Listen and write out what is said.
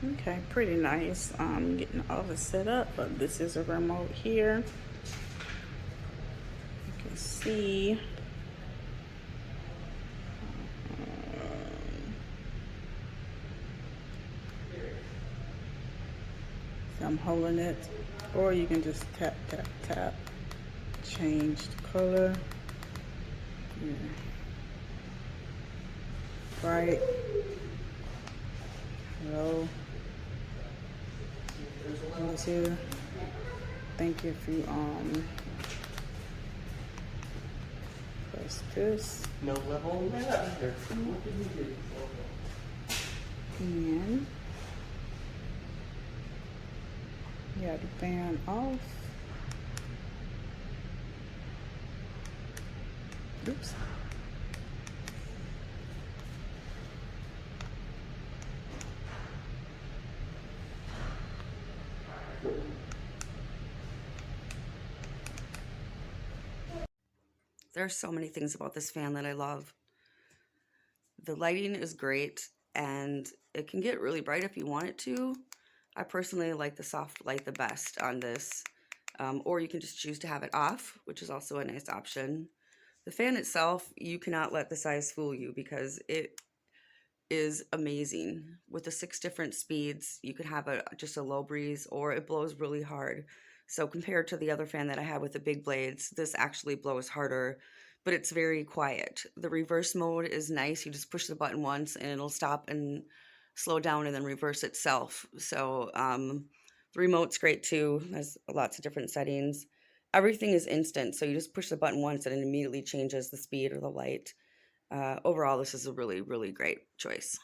Okay, pretty nice. Getting all the set up, but this is a remote here. You can see. So I'm holding it, or you can just tap, tap, tap. Change the color. Yeah. Bright, low. Here. Thank you if you press this. No level either. And yeah, the fan off. Oops. There's so many things about this fan that I love. The lighting is great, and it can get really bright if you want it to. I personally like the soft light the best on this, or you can just choose to have it off, which is also a nice option. The fan itself, you cannot let the size fool you because it is amazing. With the 6 different speeds, you can have just a low breeze, or it blows really hard. So compared to the other fan that I had with the big blades, this actually blows harder, but it's very quiet. The reverse mode is nice. You just push the button once and it'll stop and slow down and then reverse itself. So the remote's great too. There's lots of different settings. Everything is instant, so you just push the button once and it immediately changes the speed or the light. Overall, this is a really, really great choice.